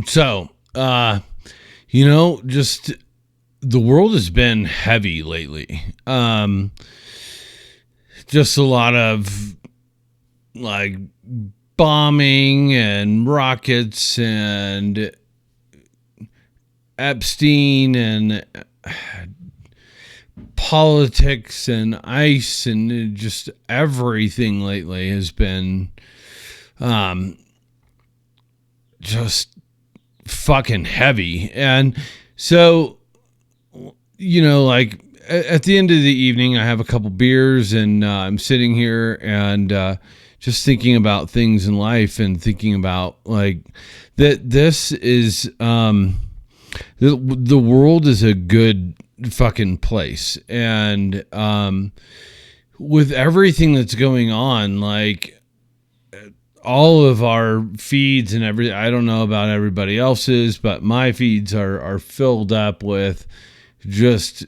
So, just the world has been heavy lately. Just a lot of like bombing and rockets and Epstein and politics and ICE and just everything lately has been just fucking heavy. And so, like at the end of the evening, I have a couple beers and I'm sitting here and just thinking about things in life and thinking about like that this is the world is a good fucking place. And with everything that's going on, like all of our feeds and everything, I don't know about everybody else's, but my feeds are filled up with just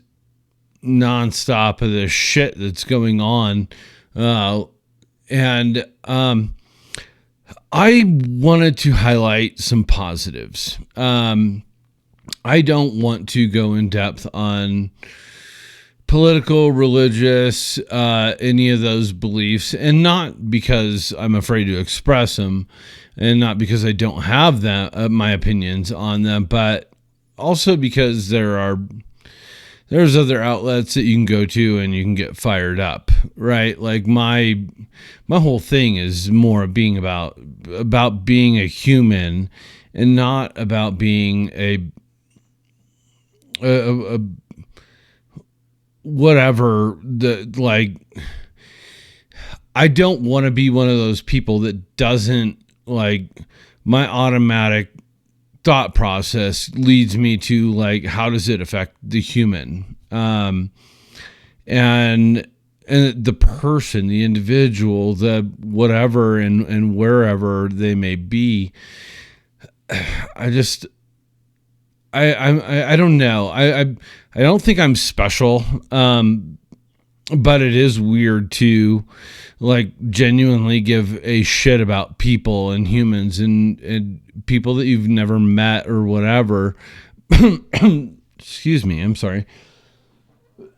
nonstop of the shit that's going on. And I wanted to highlight some positives. I don't want to go in depth on political, religious, any of those beliefs, and not because I'm afraid to express them, and not because I don't have them, my opinions on them, but also because there's other outlets that you can go to and you can get fired up, right? Like my whole thing is more being about being a human and not about being a whatever. I don't want to be one of those people that doesn't, like, my automatic thought process leads me to like, how does it affect the human? And the person, the individual, the whatever, and wherever they may be. I don't know. I don't think I'm special. But it is weird to like genuinely give a shit about people and humans and people that you've never met or whatever. Excuse me. I'm sorry.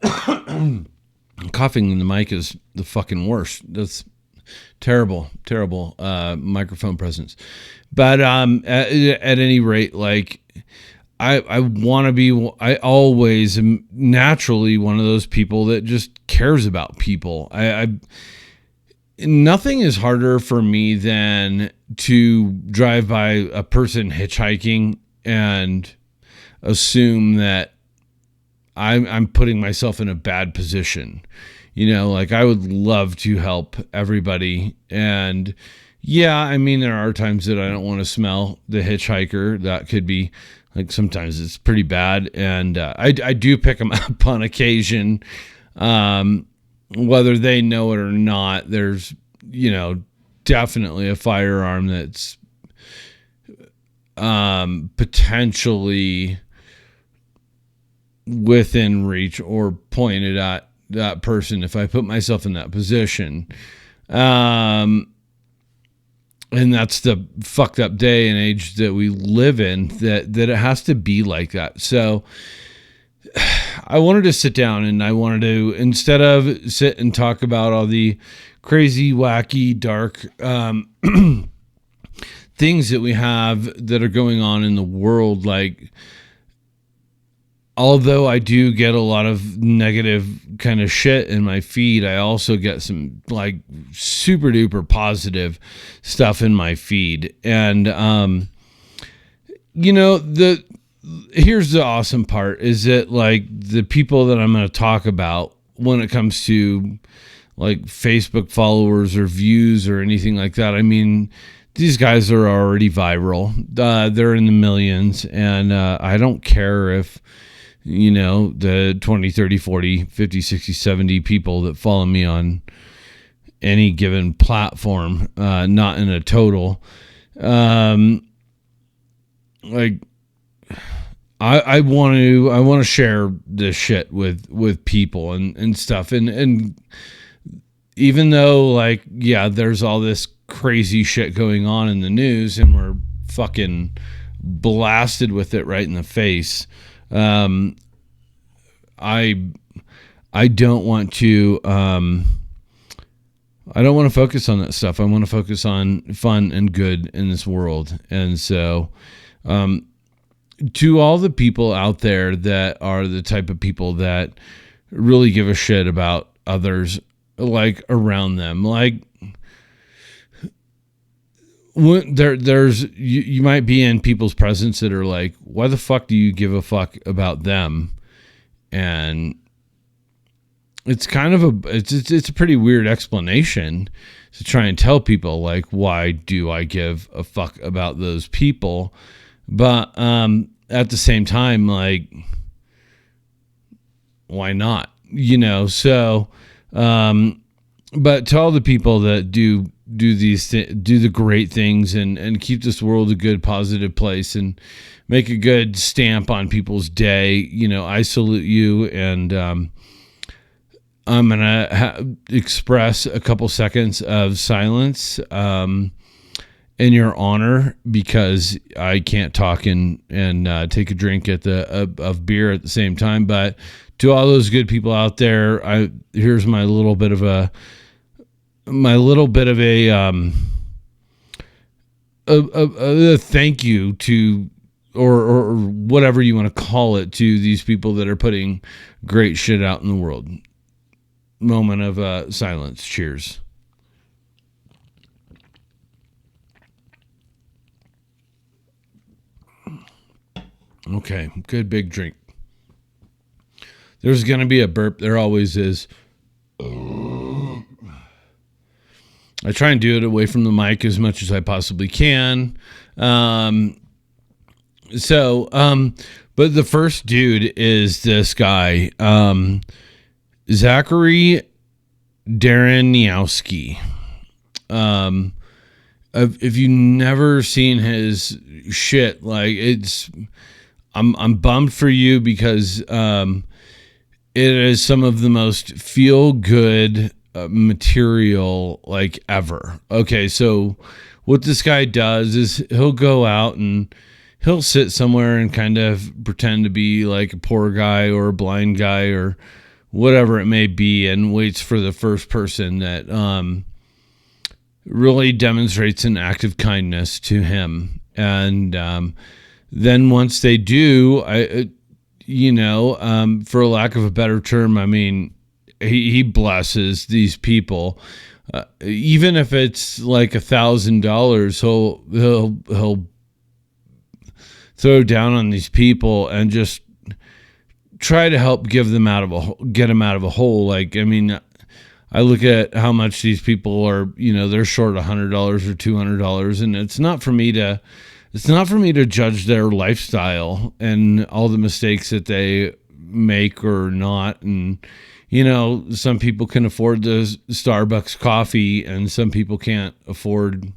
Coughing in the mic is the fucking worst. That's terrible microphone presence. But at any rate, like I want to be, I always am naturally one of those people that just cares about people. Nothing is harder for me than to drive by a person hitchhiking and assume that I'm putting myself in a bad position. Like I would love to help everybody. And yeah, I mean, there are times that I don't want to smell the hitchhiker. That could be like, sometimes it's pretty bad. And I do pick them up on occasion. Whether they know it or not, there's, definitely a firearm that's potentially within reach or pointed at that person if I put myself in that position. And that's the fucked up day and age that we live in, that it has to be like that. So I wanted to sit down and I wanted to, instead of sit and talk about all the crazy, wacky, dark things that we have that are going on in the world, like, although I do get a lot of negative kind of shit in my feed, I also get some like super duper positive stuff in my feed. And, here's the awesome part is that like the people that I'm going to talk about when it comes to like Facebook followers or views or anything like that, I mean, these guys are already viral. They're in the millions, and I don't care if, the 20, 30, 40, 50, 60, 70 people that follow me on any given platform, not in a total. I want to share this shit with people and stuff. And even though like, yeah, there's all this crazy shit going on in the news and we're fucking blasted with it right in the face. I don't want to focus on that stuff. I want to focus on fun and good in this world. And so to all the people out there that are the type of people that really give a shit about others, like around them, like when there's you might be in people's presence that are like, why the fuck do you give a fuck about them? And it's kind of it's a pretty weird explanation to try and tell people, like, why do I give a fuck about those people? But at the same time, like, why not? So but to all the people that do the great things and keep this world a good, positive place and make a good stamp on people's day, I salute you. And I'm going to express a couple seconds of silence in your honor, because I can't talk and take a drink of beer at the same time. But to all those good people out there, here's my little bit of a thank you to, or whatever you want to call it, to these people that are putting great shit out in the world. Moment of silence. Cheers. Okay, good big drink. There's going to be a burp. There always is. I try and do it away from the mic as much as I possibly can. But the first dude is this guy, Zachary Dareniowski. If you've never seen his shit, like, I'm bummed for you, because it is some of the most feel good material like ever. Okay, so what this guy does is he'll go out and he'll sit somewhere and kind of pretend to be like a poor guy or a blind guy or whatever it may be, and waits for the first person that really demonstrates an act of kindness to him. And then once they do, for a lack of a better term, I mean, he blesses these people. Even if it's like $1,000, he'll throw down on these people and just try to help get them out of a hole. Like, I mean, I look at how much these people are, they're short $100 or $200, and it's not for me to judge their lifestyle and all the mistakes that they make or not. And, some people can afford the Starbucks coffee and some people can't afford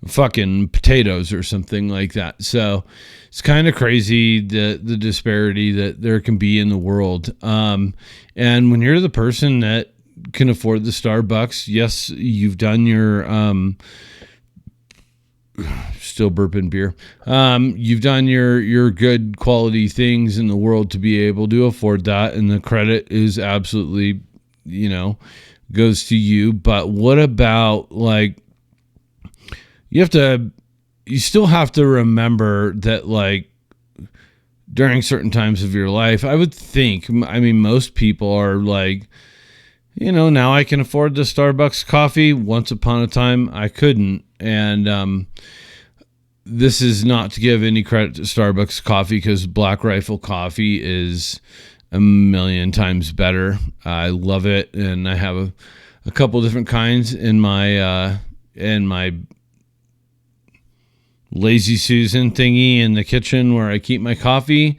fucking potatoes or something like that. So it's kind of crazy the disparity that there can be in the world. And when you're the person that can afford the Starbucks, yes, you've done your still burping beer. You've done your good quality things in the world to be able to afford that, and the credit is absolutely, goes to you. But what about, like, you still have to remember that, like, during certain times of your life, I would think, I mean, most people are like, now I can afford the Starbucks coffee. Once upon a time, I couldn't. And this is not to give any credit to Starbucks coffee, because Black Rifle coffee is a million times better. I love it, and I have a couple different kinds in my Lazy Susan thingy in the kitchen where I keep my coffee.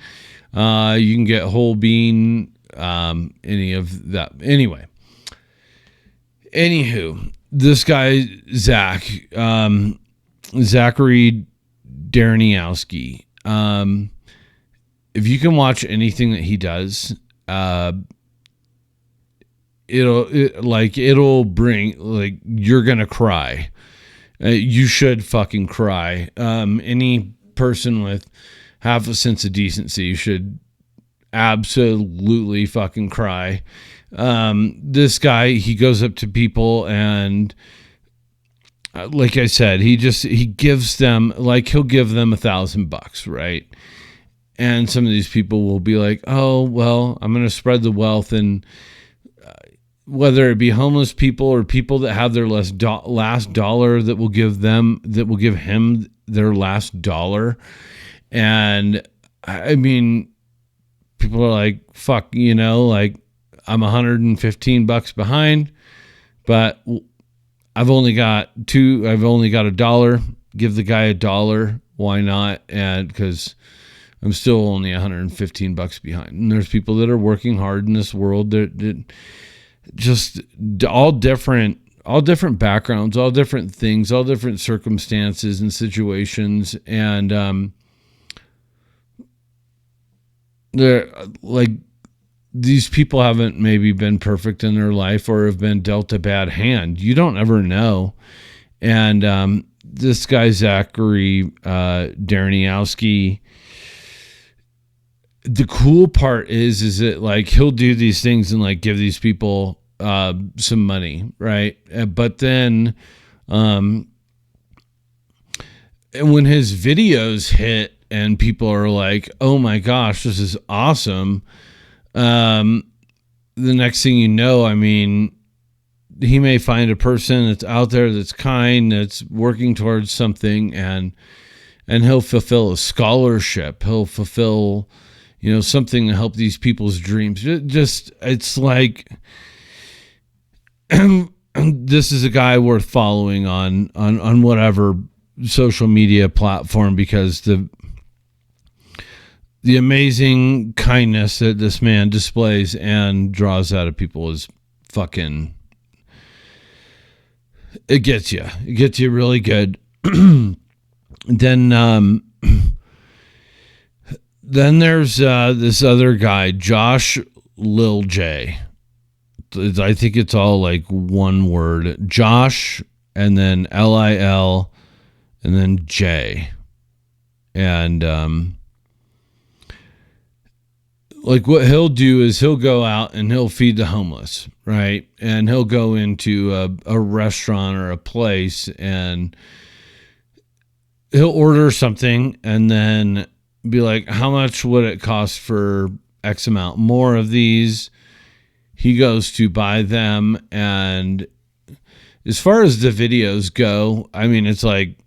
You can get whole bean, any of that. Anywho, this guy, Zachary Dareniowski. If you can watch anything that he does, it'll bring, you're gonna cry. You should fucking cry. Any person with half a sense of decency should absolutely fucking cry. This guy, he goes up to people and, like I said, he gives them, like, he'll give them $1,000, right? And some of these people will be like, oh, well, I'm going to spread the wealth. And whether it be homeless people or people that have their last dollar, that will give him their last dollar. And I mean, people are like, fuck, like, I'm $115 behind, but I've only got $1. Give the guy $1. Why not? And because I'm still only $115 behind. And there's people that are working hard in this world that just all different backgrounds, all different things, all different circumstances and situations. And, they're like, these people haven't maybe been perfect in their life or have been dealt a bad hand. You don't ever know. And this guy, Zachary Dareniowski, the cool part is that, like, he'll do these things and, like, give these people some money, right? But then and when his videos hit and people are like, oh my gosh, this is awesome, the next thing you know, I mean, he may find a person that's out there that's kind, that's working towards something, and he'll fulfill a scholarship. He'll fulfill, something to help these people's dreams. Just, it's like, this is a guy worth following on whatever social media platform, because the amazing kindness that this man displays and draws out of people is fucking, it gets you really good. Then there's this other guy, Josh Lil J. I think it's all like one word, Josh, and then Lil, and then J. And like, what he'll do is he'll go out and he'll feed the homeless, right? And he'll go into a restaurant or a place and he'll order something and then be like, how much would it cost for X amount more of these? He goes to buy them. And as far as the videos go, I mean, it's like,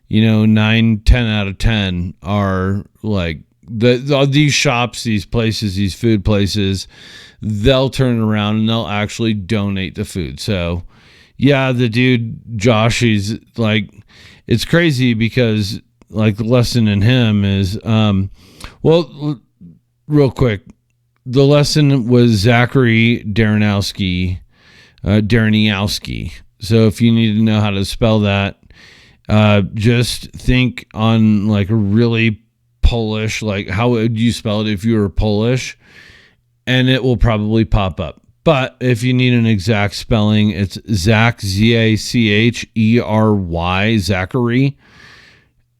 9, 10 out of 10 are like, these shops, these places, these food places, they'll turn around and they'll actually donate the food. So yeah, the dude, Josh, he's like, it's crazy because, like, the lesson in him is, well, real quick, the lesson was Zachary Dareniowski. So if you need to know how to spell that, just think on, like, a really Polish, like, how would you spell it if you were Polish, and it will probably pop up. But if you need an exact spelling, it's Zach, Zachery, Zachary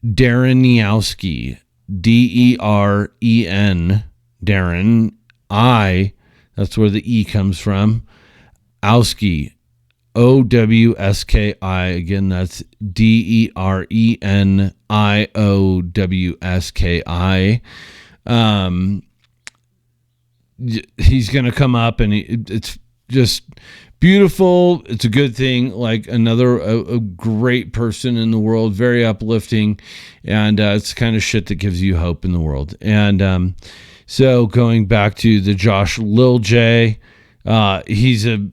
Dareniowski, Deren, Darren, that's where the E comes from, Owski, Owski, again, that's Dereniowski. He's going to come up and it's just beautiful. It's a good thing. Like, a great person in the world, very uplifting. And it's the kind of shit that gives you hope in the world. And so going back to the Josh Lil J, he's a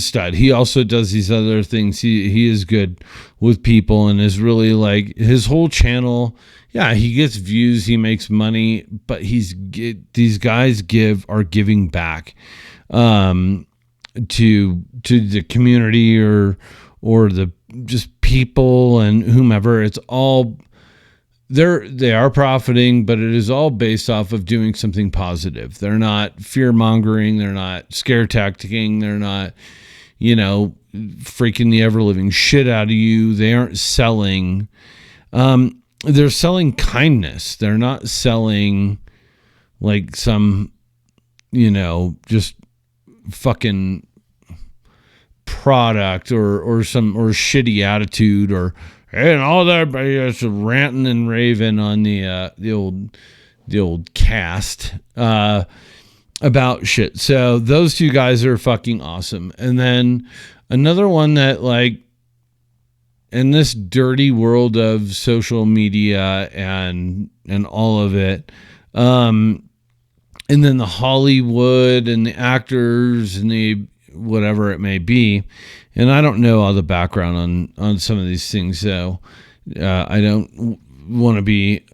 stud. He also does these other things. He is good with people and is really, like, his whole channel. Yeah, he gets views, he makes money, but these guys are giving back to the community or the just people and whomever. It's all, they are profiting, but it is all based off of doing something positive. They're not fear mongering. They're not scare tacticking. They're not, freaking the ever living shit out of you. They aren't selling. they're selling kindness. They're not selling like some, just fucking product or some or shitty attitude and all that, just ranting and raving on the old cast about shit. So those two guys are fucking awesome. And then another one that, like, in this dirty world of social media and all of it, and then the Hollywood and the actors and the whatever it may be, and I don't know all the background on some of these things, so I don't want to be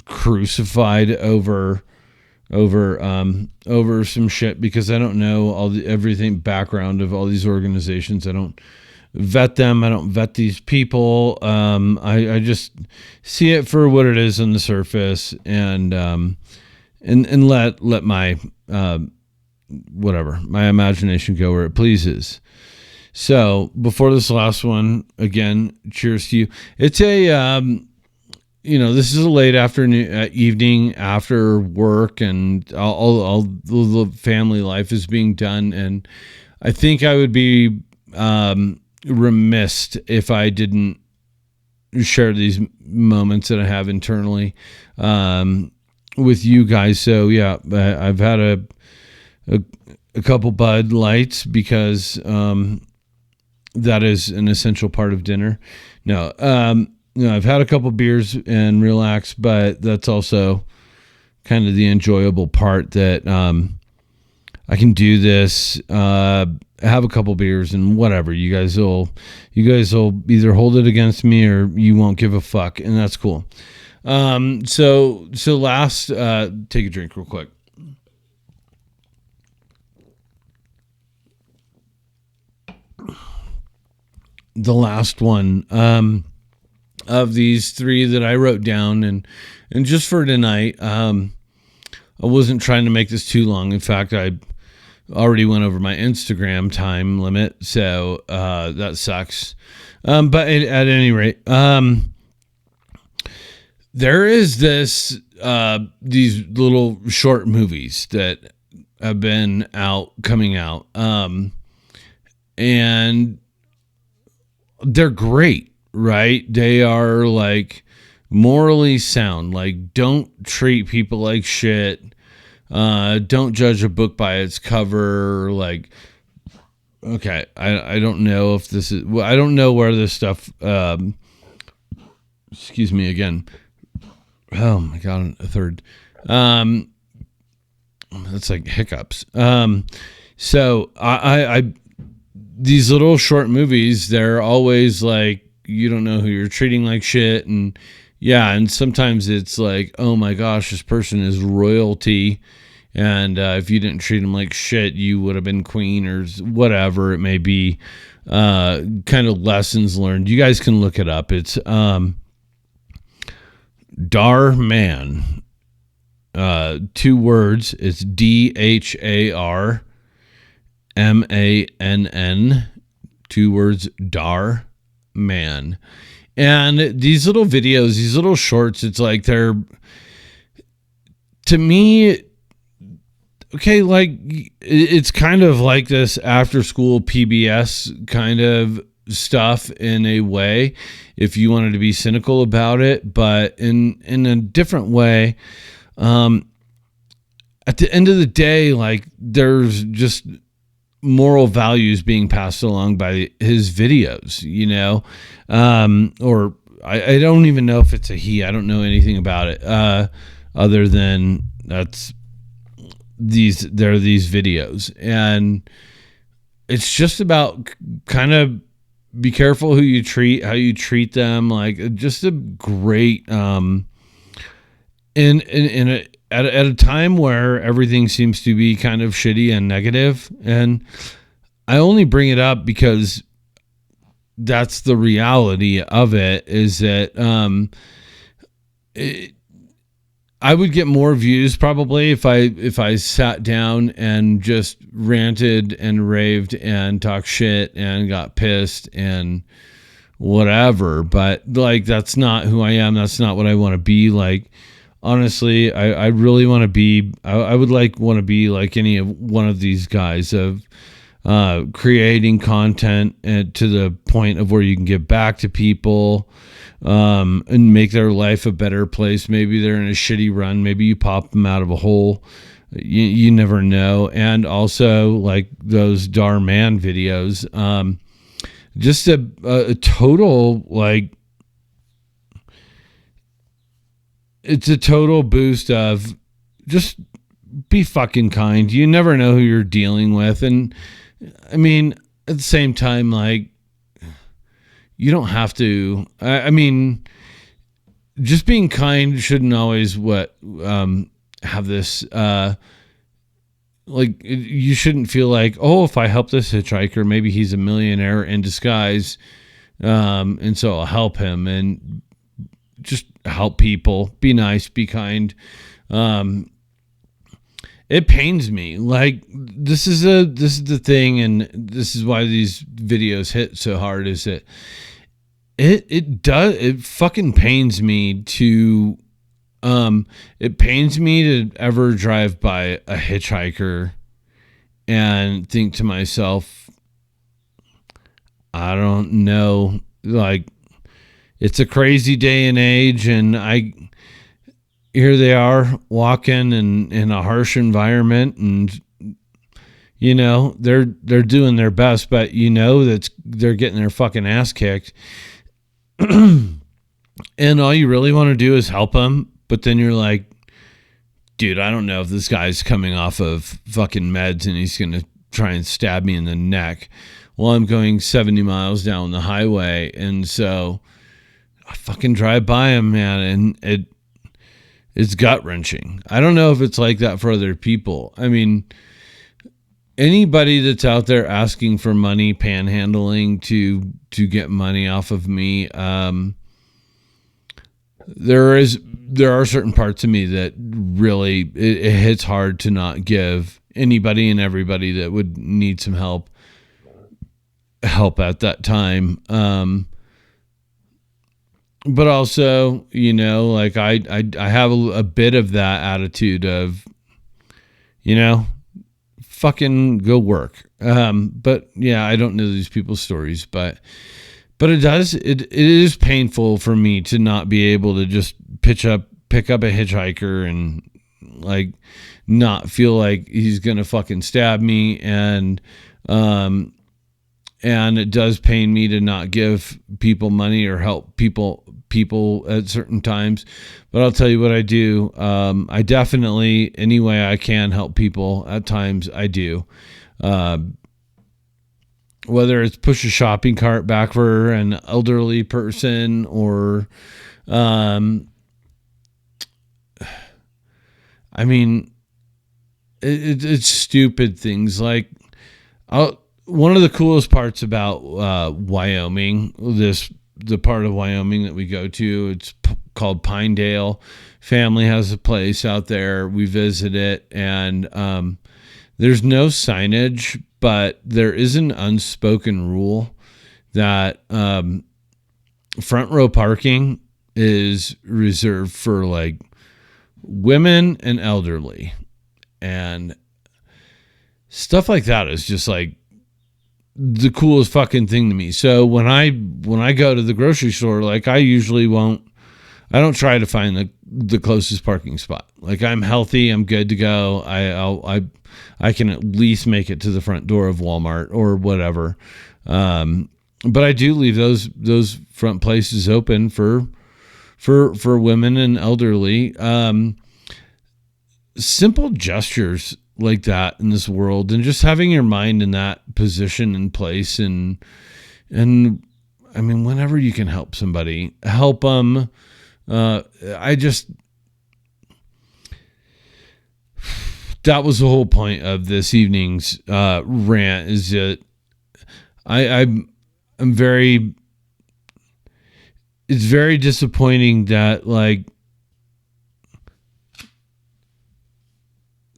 crucified over some shit, because I don't know everything background of all these organizations. I don't vet them. I don't vet these people. I just see it for what it is on the surface, and let my my imagination go where it pleases. So before this last one, again, cheers to you. It's a this is a late afternoon, evening after work, and all the family life is being done, and I think I would be remiss if I didn't share these moments that I have internally with you guys. So yeah, I've had a couple Bud Lights because that is an essential part of dinner. No, I've had a couple beers and relax, but that's also kind of the enjoyable part, that I can do this, have a couple beers and whatever. You guys will either hold it against me or you won't give a fuck, and that's cool. So last, take a drink real quick. The last one, of these three that I wrote down, and just for tonight, I wasn't trying to make this too long. In fact, I already went over my Instagram time limit, so that sucks. But at any rate, there is these little short movies that have been coming out, and they're great. Right? They are like morally sound. Like, don't treat people like shit. Don't judge a book by its cover. Like, okay, I don't know if this is, I don't know where this stuff, excuse me again. Oh my God, a third. That's like hiccups. So I these little short movies, they're always like, you don't know who you're treating like shit. And yeah, and sometimes it's like, oh my gosh, this person is royalty, and if you didn't treat them like shit, you would have been queen, or whatever it may be. Kind of lessons learned. You guys can look it up. It's Dhar Mann. 2 words. It's DHARMANN. 2 words, Dhar Mann. And these little videos, these little shorts, it's like they're, to me, okay, like it's kind of like this after school PBS kind of stuff in a way, if you wanted to be cynical about it, but in a different way. At the end of the day, like, there's just moral values being passed along by his videos, or I don't even know if it's a he. I don't know anything about it, other than there are these videos, and it's just about kind of be careful how you treat them. Like, just a great, at a time where everything seems to be kind of shitty and negative. And I only bring it up because that's the reality of it, is that I would get more views probably if I sat down and just ranted and raved and talked shit and got pissed and whatever. But like, that's not who I am. That's not what I want to be. Like, honestly, I really want to be, I would want to be like any of one of these guys of creating content and to the point of where you can give back to people, and make their life a better place. Maybe they're in a shitty run. Maybe you pop them out of a hole. You never know. And also like those Dhar Mann videos, just a total, like, it's a total boost of just be fucking kind. You never know who you're dealing with. And I mean, at the same time, like, you don't have to, I mean, just being kind shouldn't always have this, like, you shouldn't feel like, oh, if I help this hitchhiker, maybe he's a millionaire in disguise. And so I'll help him, and just help people, be nice, be kind. It pains me. Like, this is the thing. And this is why these videos hit so hard, is that it fucking pains me to, it pains me to ever drive by a hitchhiker and think to myself, I don't know, like, it's a crazy day and age, and here they are walking in a harsh environment, and you know, they're doing their best, but you know that they're getting their fucking ass kicked. And all you really want to do is help them, but then you're like, dude, I don't know if this guy's coming off of fucking meds and he's going to try and stab me in the neck while I'm going 70 miles down the highway. And so I fucking drive by him, man, and it's gut wrenching. I don't know if it's like that for other people. I mean, anybody that's out there asking for money, panhandling to get money off of me, there are certain parts of me that really it hits hard to not give anybody and everybody that would need some help at that time. But also, you know, like I have a bit of that attitude of, you know, fucking go work. But yeah, I don't know these people's stories, but it is painful for me to not be able to just pick up a hitchhiker and like not feel like he's gonna fucking stab me, and it does pain me to not give people money or help people at certain times. But I'll tell you what I do. I definitely, any way I can, help people at times. I do. Whether it's push a shopping cart back for an elderly person, or, I mean, it's stupid things. Like, one of the coolest parts about Wyoming, the part of Wyoming that we go to, it's called Pinedale. Family has a place out there. We visit it, and there's no signage, but there is an unspoken rule that front row parking is reserved for like women and elderly, and stuff like that is just like the coolest fucking thing to me. So when I go to the grocery store, like, I don't try to find the closest parking spot. Like, I'm healthy, I'm good to go. I can at least make it to the front door of Walmart or whatever. But I do leave those front places open for women and elderly. Simple gestures like that in this world, and just having your mind in that position and place, and I mean, whenever you can help somebody, help them. That was the whole point of this evening's rant, is that I'm very, it's very disappointing that, like,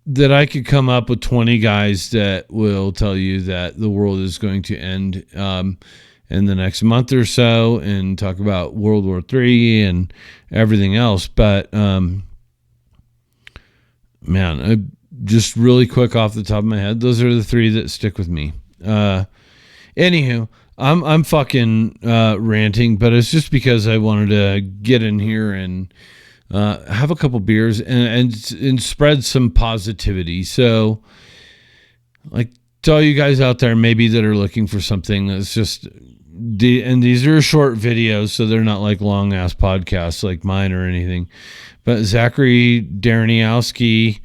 that I could come up with 20 guys that will tell you that the world is going to end in the next month or so and talk about World War III and everything else. But, man, just really quick off the top of my head, those are the three that stick with me. Anywho, I'm fucking ranting, but it's just because I wanted to get in here and have a couple beers and spread some positivity. So, like, to all you guys out there maybe that are looking for something that's just and these are short videos, so they're not like long ass podcasts like mine or anything. But Zachary Darniowski,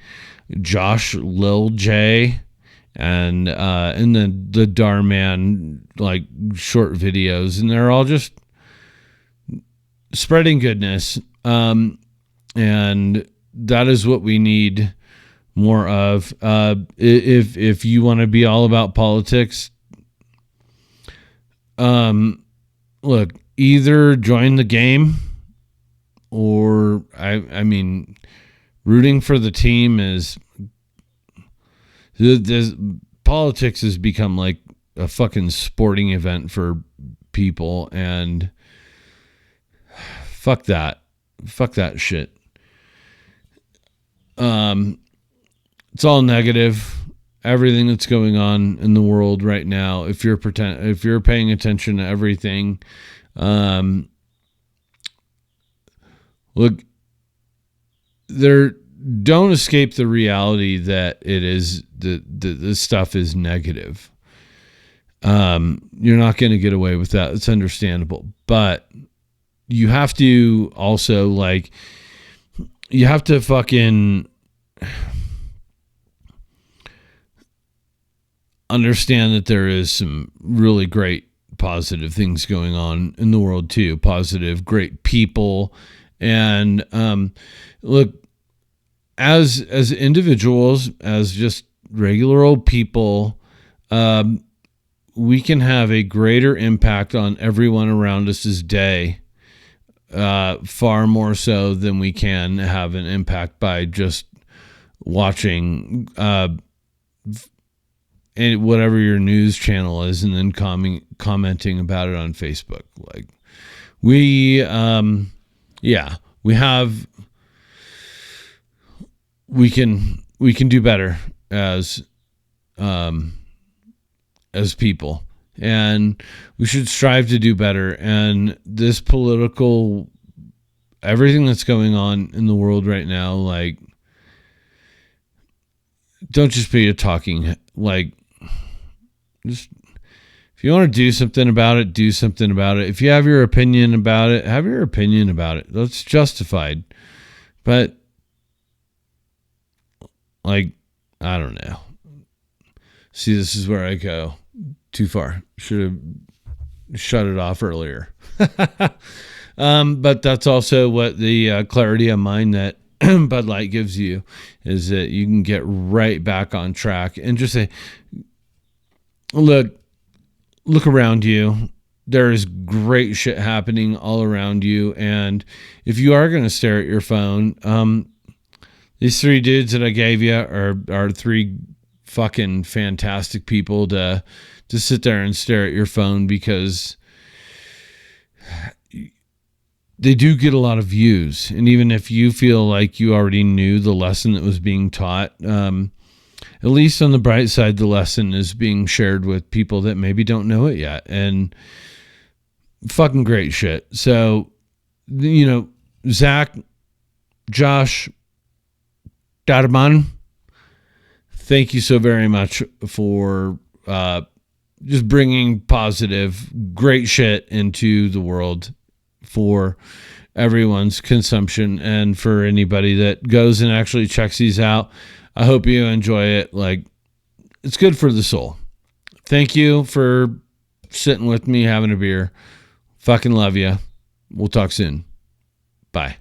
Josh Lil J, and the Darman, like, short videos, and they're all just spreading goodness. And that is what we need more of. If you want to be all about politics, look, either join the game or I mean, rooting for the team is politics has become like a fucking sporting event for people, and fuck that shit. It's all negative. Everything that's going on in the world right now, if you're paying attention to everything, look, don't escape the reality that it is the stuff is negative. You're not going to get away with that. It's understandable, but you have to also, like, you have to fucking understand that there is some really great positive things going on in the world too. Positive, great people. And look, as individuals, as just regular old people, we can have a greater impact on everyone around us' day, far more so than we can have an impact by just watching and whatever your news channel is, and then commenting about it on Facebook. Like, we can do better as people, and we should strive to do better. And this everything that's going on in the world right now, like, don't just be a talking, like, just, if you want to do something about it, do something about it. If you have your opinion about it, have your opinion about it. That's justified. But, like, I don't know. See, this is where I go too far. Should have shut it off earlier. But that's also what the clarity of mind that Bud Light gives you, is that you can get right back on track and just say, look around you. There is great shit happening all around you. And if you are going to stare at your phone, these three dudes that I gave you are three fucking fantastic people to sit there and stare at your phone, because they do get a lot of views. And even if you feel like you already knew the lesson that was being taught, at least on the bright side, the lesson is being shared with people that maybe don't know it yet. And fucking great shit. So, you know, Zach, Josh, Darman, thank you so very much for just bringing positive, great shit into the world for everyone's consumption, and for anybody that goes and actually checks these out. I hope you enjoy it. Like, it's good for the soul. Thank you for sitting with me, having a beer. Fucking love you. We'll talk soon. Bye.